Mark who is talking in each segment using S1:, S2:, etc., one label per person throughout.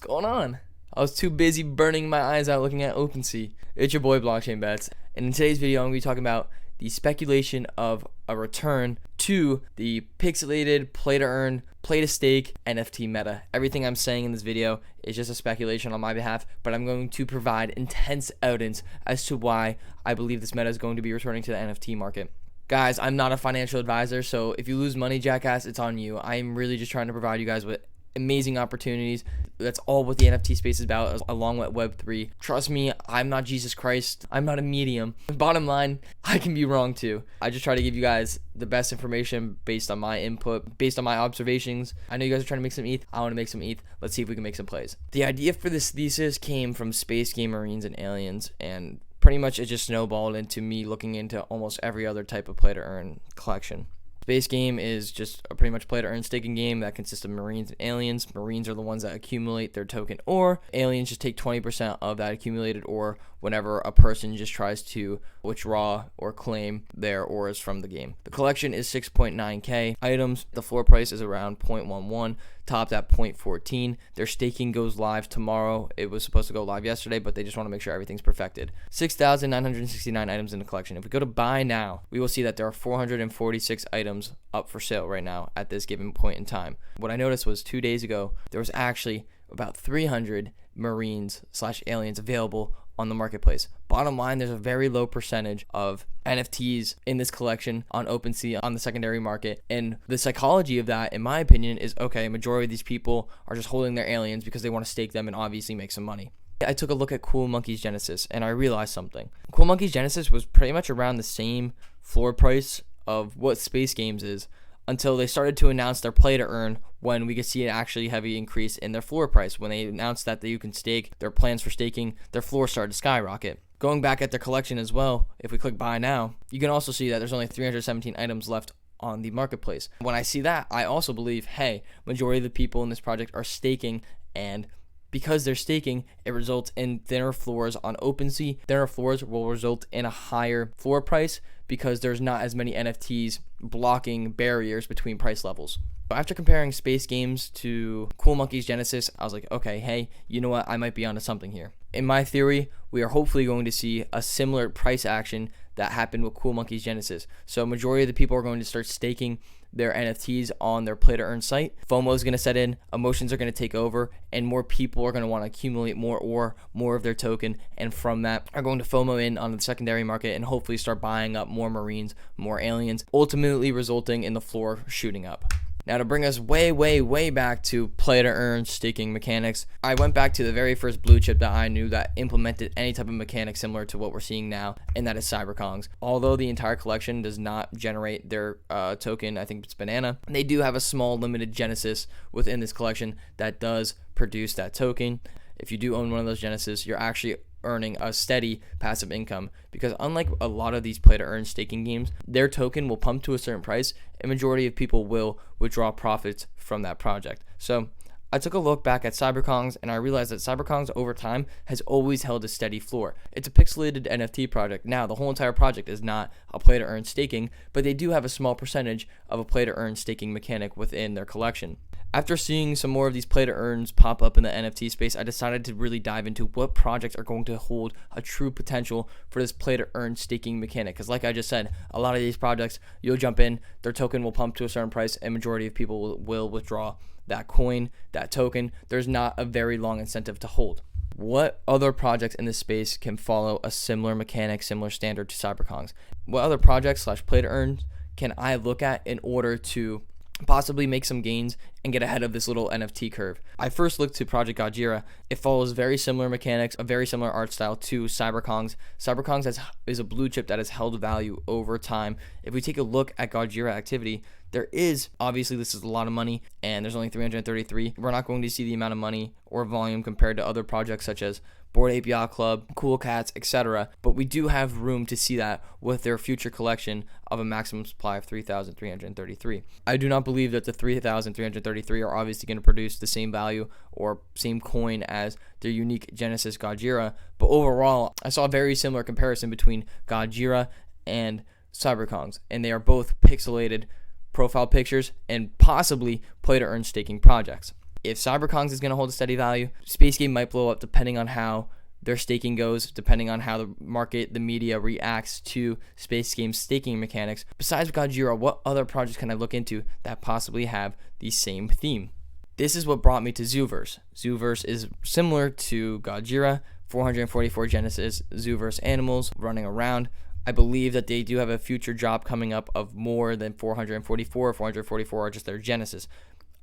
S1: going on? I was too busy burning my eyes out looking at OpenSea. It's your boy Blockchain Bets, and in today's video I'm going to be talking about the speculation of a return to the pixelated play-to-earn, play-to-stake NFT meta. Everything I'm saying in this video is just a speculation on my behalf, but I'm going to provide intense evidence as to why I believe this meta is going to be returning to the NFT market. Guys, I'm not a financial advisor, so if you lose money, jackass, it's on you. I'm really just trying to provide you guys with amazing opportunities. That's all what the NFT space is about, along with Web3. Trust me, I'm not Jesus Christ. I'm not a medium. Bottom line, I can be wrong too. I just try to give you guys the best information based on my input, based on my observations. I know you guys are trying to make some ETH. I want to make some ETH. Let's see if we can make some plays. The idea for this thesis came from Space Game Marines and Aliens, and pretty much it just snowballed into me looking into almost every other type of play-to-earn collection. Space Game is just a pretty much play-to-earn staking game that consists of Marines and Aliens. Marines are the ones that accumulate their token ore. Aliens just take 20% of that accumulated ore whenever a person just tries to withdraw or claim their ores from the game. The collection is 6.9k items. The floor price is around 0.11, topped at 0.14. Their staking goes live tomorrow. It was supposed to go live yesterday, but they just want to make sure everything's perfected. 6,969 items in the collection. If we go to buy now, we will see that there are 446 items up for sale right now at this given point in time. What I noticed was 2 days ago, there was actually about 300 Marines/Aliens available on the marketplace. Bottom line, there's a very low percentage of NFTs in this collection on OpenSea, on the secondary market, and the psychology of that, in my opinion, is okay, a majority of these people are just holding their aliens because they want to stake them and obviously make some money. I took a look at Cool Monkey's Genesis and I realized something. Cool Monkey's Genesis was pretty much around the same floor price of what Space Games is until they started to announce their play to earn, when we could see an actually heavy increase in their floor price. When they announced that you can stake, their plans for staking, their floor started to skyrocket. Going back at their collection as well, if we click buy now, you can also see that there's only 317 items left on the marketplace. When I see that, I also believe, hey, majority of the people in this project are staking, and because they're staking, it results in thinner floors on OpenSea. Thinner floors will result in a higher floor price because there's not as many NFTs blocking barriers between price levels. After comparing Space Games to Cool Monkey's Genesis, I was like, okay, hey, you know what? I might be onto something here. In my theory, we are hopefully going to see a similar price action that happened with Cool Monkey's Genesis. So majority of the people are going to start staking their NFTs on their play-to-earn site. FOMO is going to set in, emotions are going to take over, and more people are going to want to accumulate more ore, more of their token, and from that are going to FOMO in on the secondary market and hopefully start buying up more Marines, more Aliens, ultimately resulting in the floor shooting up. Now, to bring us way back to play-to-earn staking mechanics, I went back to the very first blue chip that I knew that implemented any type of mechanic similar to what we're seeing now, and that is CyberKongz. Although the entire collection does not generate their token, I think it's Banana, they do have a small limited Genesis within this collection that does produce that token. If you do own one of those Genesis, you're actually earning a steady passive income, because unlike a lot of these play-to-earn staking games, their token will pump to a certain price and majority of people will withdraw profits from that project. So I took a look back at CyberKongz and I realized that CyberKongz over time has always held a steady floor. It's a pixelated NFT project. Now, the whole entire project is not a play-to-earn staking, but they do have a small percentage of a play-to-earn staking mechanic within their collection. After seeing some more of these play-to-earns pop up in the NFT space, I decided to really dive into what projects are going to hold a true potential for this play-to-earn staking mechanic. Because like I just said, a lot of these projects, you'll jump in, their token will pump to a certain price, and majority of people will withdraw that coin, that token. There's not a very long incentive to hold. What other projects in this space can follow a similar mechanic, similar standard to CyberKongz? What other projects/play-to-earns can I look at in order to possibly make some gains and get ahead of this little NFT curve? I first looked to Project Gojira. It follows very similar mechanics, a very similar art style to CyberKongz. CyberKongz is a blue chip that has held value over time. If we take a look at Gojira activity, there is, obviously this is a lot of money and there's only 333. We're not going to see the amount of money or volume compared to other projects such as Bored Ape Yacht Club, Cool Cats, etc. But we do have room to see that with their future collection of a maximum supply of 3,333. I do not believe that the 3,333 are obviously going to produce the same value or same coin as their unique Genesis Gojira, but overall, I saw a very similar comparison between Gojira and CyberKongz, and they are both pixelated profile pictures and possibly play-to-earn staking projects. If Cyberkongs is going to hold a steady value, Space Game might blow up depending on how their staking goes, depending on how the market, the media reacts to Space Game's staking mechanics. Besides Godzilla, what other projects can I look into that possibly have the same theme? This is what brought me to Zooverse. Zooverse is similar to Godzilla, 444 Genesis Zooverse animals running around. I believe that they do have a future drop coming up of more than 444. 444 are just their Genesis.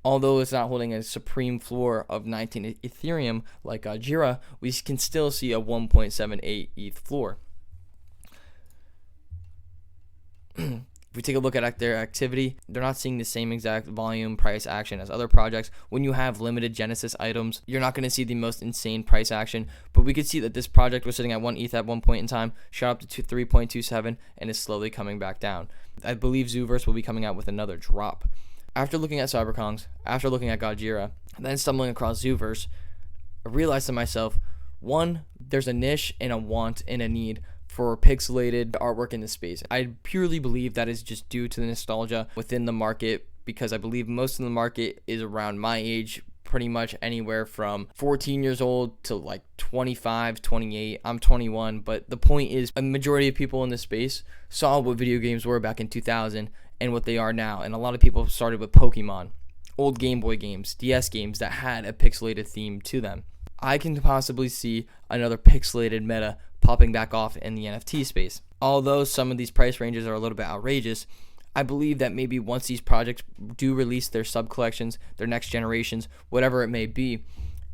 S1: Although it's not holding a supreme floor of 19 Ethereum like Godzilla, we can still see a 1.78 ETH floor. If we take a look at their activity, they're not seeing the same exact volume price action as other projects. When you have limited Genesis items, you're not going to see the most insane price action, but we could see that this project was sitting at 1 ETH at one point in time, shot up to 3.27, and is slowly coming back down. I believe Zooverse will be coming out with another drop. After looking at Cyberkongs, after looking at Godzilla, and then stumbling across Zooverse, I realized to myself, one, there's a niche and a want and a need for pixelated artwork in this space. I purely believe that is just due to the nostalgia within the market, because I believe most of the market is around my age, pretty much anywhere from 14 years old to like 25, 28. I'm 21, but the point is a majority of people in this space saw what video games were back in 2000 and what they are now. And a lot of people started with Pokemon, old Game Boy games, DS games that had a pixelated theme to them. I can possibly see another pixelated meta popping back off in the NFT space. Although some of these price ranges are a little bit outrageous, I believe that maybe once these projects do release their sub-collections, their next generations, whatever it may be,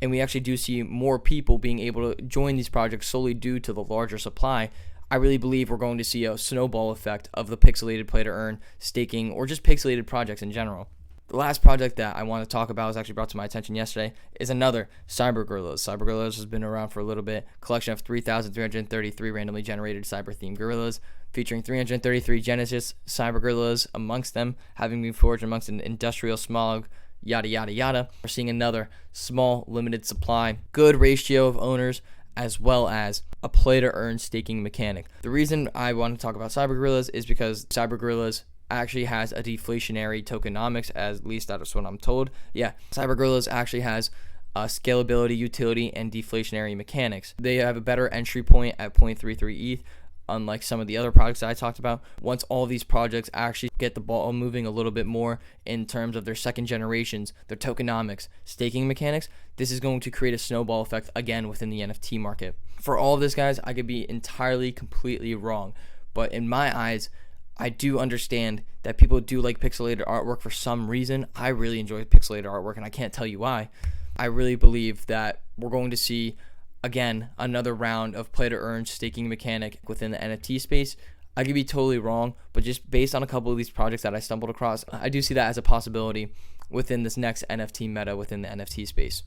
S1: and we actually do see more people being able to join these projects solely due to the larger supply, I really believe we're going to see a snowball effect of the pixelated play-to-earn, staking, or just pixelated projects in general. The last project that I want to talk about was actually brought to my attention yesterday is another Cyber Gorillas. Cyber Gorillas has been around for a little bit. Collection of 3,333 randomly generated cyber-themed gorillas, featuring 333 Genesis cyber gorillas amongst them, having been forged amongst an industrial smog, yada yada yada. We're seeing another small, limited supply, good ratio of owners, as well as a play-to-earn staking mechanic. The reason I want to talk about Cyber Gorillas is because Cyber Gorillas actually has a deflationary tokenomics, at least that's what I'm told. Yeah, Cyber Gorillas actually has scalability, utility, and deflationary mechanics. They have a better entry point at 0.33 ETH, unlike some of the other projects that I talked about. Once all these projects actually get the ball moving a little bit more in terms of their second generations, their tokenomics, staking mechanics, this is going to create a snowball effect again within the NFT market. For all of this, guys, I could be entirely, completely wrong, but in my eyes, I do understand that people do like pixelated artwork for some reason. I really enjoy pixelated artwork, and I can't tell you why. I really believe that we're going to see, again, another round of play-to-earn staking mechanic within the NFT space. I could be totally wrong, but just based on a couple of these projects that I stumbled across, I do see that as a possibility within this next NFT meta within the NFT space.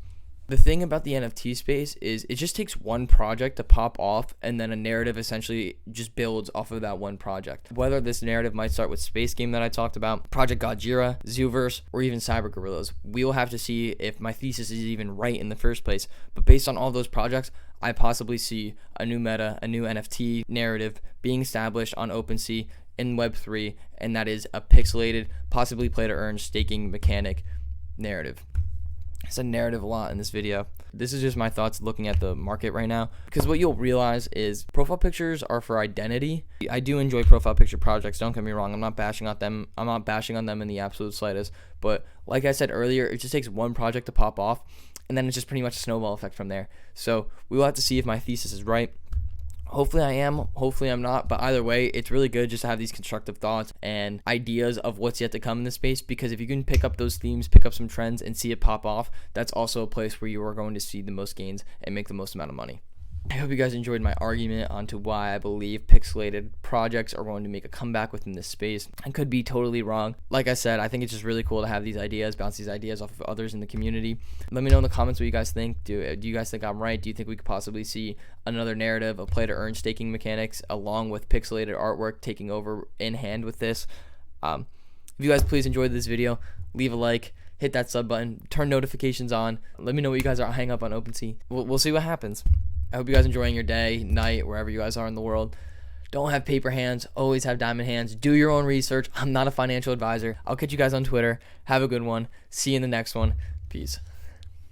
S1: The thing about the NFT space is it just takes one project to pop off, and then a narrative essentially just builds off of that one project. Whether this narrative might start with Space Game that I talked about, Project Godzilla, Zooverse, or even Cyber Gorillas. We will have to see if my thesis is even right in the first place. But based on all those projects, I possibly see a new meta, a new NFT narrative being established on OpenSea in Web3, and that is a pixelated, possibly play-to-earn staking mechanic narrative. I said narrative a lot in this video. This is just my thoughts looking at the market right now, because what you'll realize is profile pictures are for identity. I do enjoy profile picture projects, don't get me wrong. I'm not bashing on them in the absolute slightest, but like I said earlier, it just takes one project to pop off, and then it's just pretty much a snowball effect from there. So we will have to see if my thesis is right. Hopefully I am, hopefully I'm not, but either way, it's really good just to have these constructive thoughts and ideas of what's yet to come in this space, because if you can pick up those themes, pick up some trends, and see it pop off, that's also a place where you are going to see the most gains and make the most amount of money. I hope you guys enjoyed my argument onto why I believe pixelated projects are going to make a comeback within this space. I could be totally wrong. Like I said, I think it's just really cool to have these ideas, bounce these ideas off of others in the community. Let me know in the comments what you guys think. Do you guys think I'm right? Do you think we could possibly see another narrative of play-to-earn staking mechanics along with pixelated artwork taking over in hand with this? If you guys please enjoyed this video, leave a like, hit that sub button, turn notifications on. Let me know what you guys are hang up on OpenSea. We'll see what happens. I hope you guys are enjoying your day, night, wherever you guys are in the world. Don't have paper hands. Always have diamond hands. Do your own research. I'm not a financial advisor. I'll catch you guys on Twitter. Have a good one. See you in the next one. Peace.